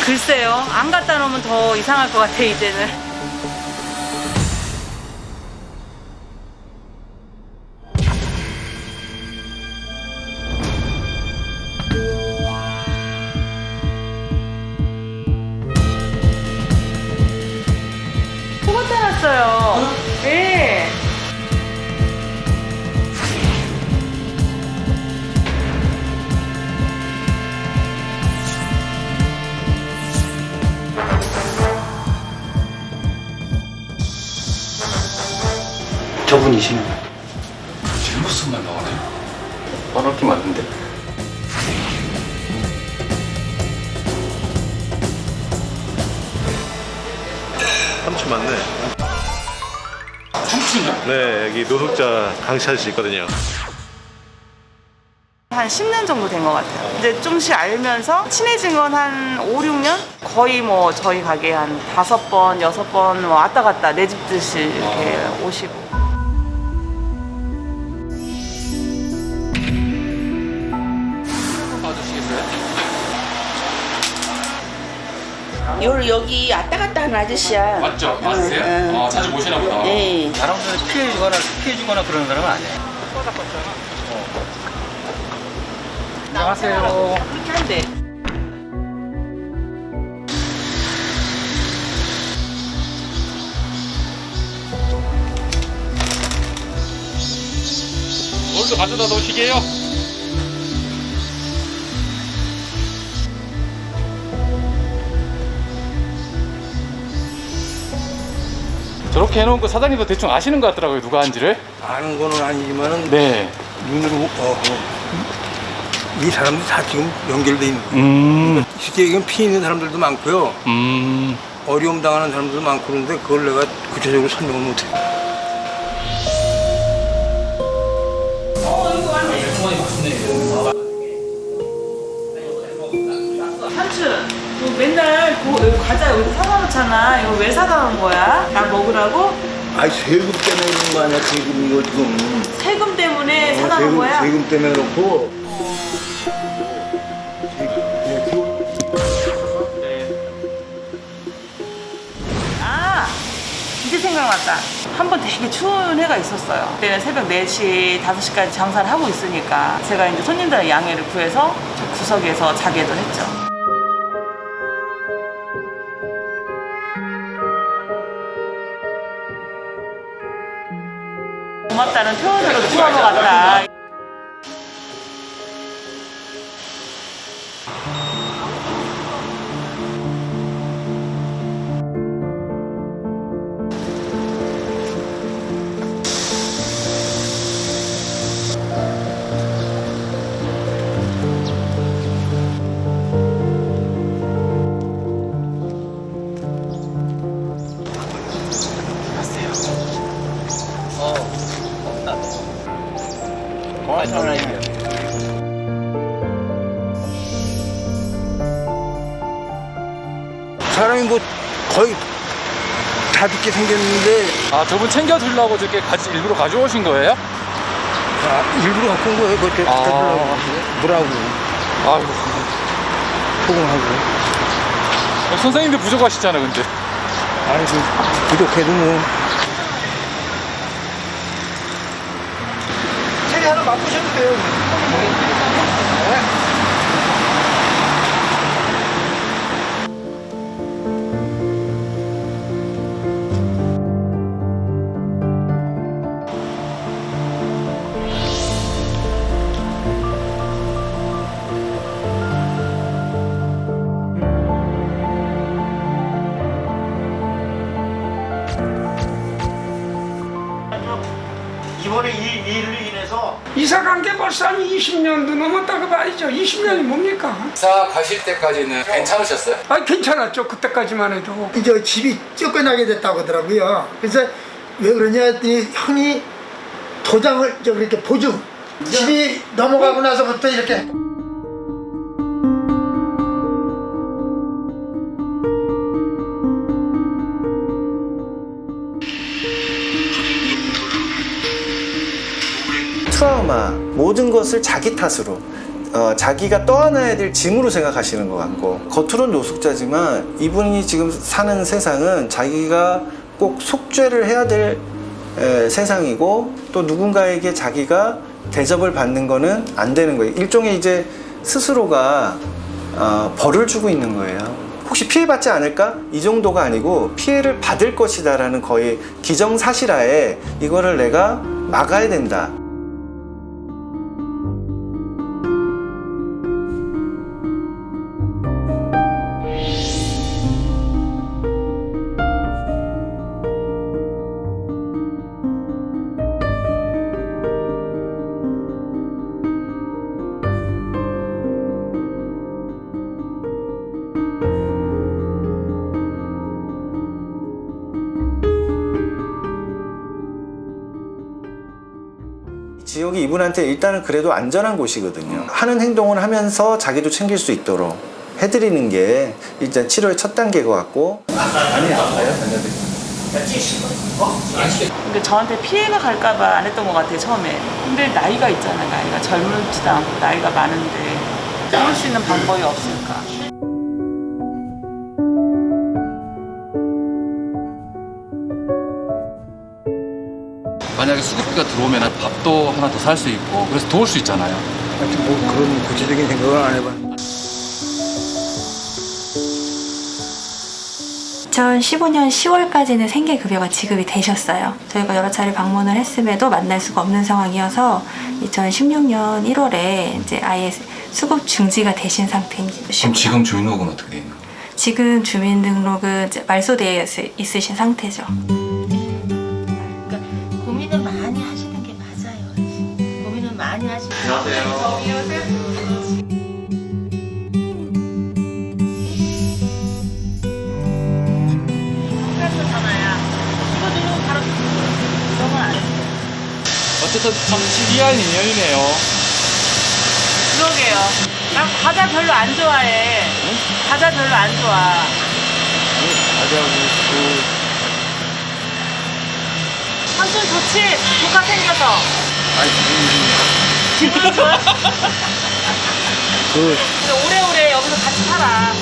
글쎄요. 안 갖다 놓으면 더 이상할 것 같아, 이제는. 또 갖다 놨어요. 네. 저분이시면 제무스만 나오네. 번호키 맞는데? 삼촌 맞네. 삼촌이요? 네, 여기 노숙자 강찬 씨 있거든요. 한 10년 정도 된 것 같아요. 근데 좀씩 알면서 친해진 건 한 5, 6년? 거의 뭐 저희 가게에 한 5번, 6번 뭐 왔다 갔다 내집듯이 이렇게 오시고. 여기 왔다 갔다 하는 아저씨야. 맞죠? 맞으세요? 자주 보시나 보다. 네. 사람들을 피해주거나 그러는 사람은 아니에요. 안녕하세요. 그렇게 한대. 오늘도 가져다 놓으시게요. 저렇게 해놓은 거 사장님도 대충 아시는 것 같더라고요, 누가 한지를. 아는 거는 아니지만은 네. 눈으로 이 사람들 다 지금 연결돼 있는 거예요. 실제 이건 피해 있는 사람들도 많고요. 어려움 당하는 사람들도 많고 그런데 그걸 내가 구체적으로 설명을 못해. 삼촌, 너 맨날 여기 과자 여기서 사다 놓잖아. 이거 왜 사다 놓은 거야? 나 먹으라고? 아니 세금 때문에 그런 거 아니야. 세금 이거 지금 세금 때문에 사다 놓은 거야? 세금 때문에 놓고 아, 이제 생각났다. 한 번 되게 추운 해가 있었어요. 그때는 새벽 4시, 5시까지 장사를 하고 있으니까 제가 이제 손님들의 양해를 구해서 저 구석에서 자게도 했죠. 고맙다는 표현으로 구워 먹었다. 사람이 뭐 거의 다 죽게 생겼는데 저분 챙겨주려고 저렇게 일부러 가져오신 거예요? 일부러 갖고 온 거예요. 그렇게 가져오려고 물하고 아이고. 소금하고. 선생님도 부족하시잖아, 근데. 아이고 부족해도 뭐. 책이 하나 맛보셔도 돼요. 이번에 이 일로 인해서 이사 간 게 벌써 한 20년도 넘었다고 봐야죠. 20년이 뭡니까? 이사 가실 때까지는 괜찮으셨어요? 아 괜찮았죠. 그때까지만 해도. 이제 집이 쫓겨나게 됐다고 하더라고요. 그래서 왜 그러냐 했더니 형이 도장을 이렇게 보증 집이 넘어가고 나서부터 이렇게 트라우마 모든 것을 자기 탓으로 자기가 떠안아야 될 짐으로 생각하시는 것 같고, 겉으로는 노숙자지만 이분이 지금 사는 세상은 자기가 꼭 속죄를 해야 될 세상이고, 또 누군가에게 자기가 대접을 받는 거는 안 되는 거예요. 일종의 이제 스스로가 벌을 주고 있는 거예요. 혹시 피해받지 않을까? 이 정도가 아니고 피해를 받을 것이다 라는 거의 기정사실하에 이거를 내가 막아야 된다. 지역이 이분한테 일단은 그래도 안전한 곳이거든요. 하는 행동을 하면서 자기도 챙길 수 있도록 해드리는 게 일단 치료의 첫 단계인 것 같고. 근데 저한테 피해가 갈까봐 안 했던 것 같아요, 처음에. 근데 나이가 있잖아요, 나이가. 젊지도 않고 나이가 많은데 도울 수 있는 방법이 없을까. 만약에 수급비가 들어오면 밥도 하나 더 살 수 있고, 그래서 도울 수 있잖아요. 하여튼 뭐 그런 구체적인 생각을 안 해봤는데. 2015년 10월까지는 생계급여가 지급이 되셨어요. 저희가 여러 차례 방문을 했음에도 만날 수가 없는 상황이어서 2016년 1월에 이제 아예 수급 중지가 되신 상태입니다. 그럼 지금 주민등록은 어떻게 돼 있는 거예요? 지금 주민등록은 이제 말소되어 있으신 상태죠. 고민을 많이 하시는 게 맞아요. 고민을 많이 하시는 게 맞아요. 어쨌든 참 신기한 인연이네요. 그러게요. 난 과자 별로 안 좋아해. 과자 별로 안 좋아. 삼촌 좋지? 조카 생겨서. 기분은 좋아? 근데 오래오래 여기서 같이 살아.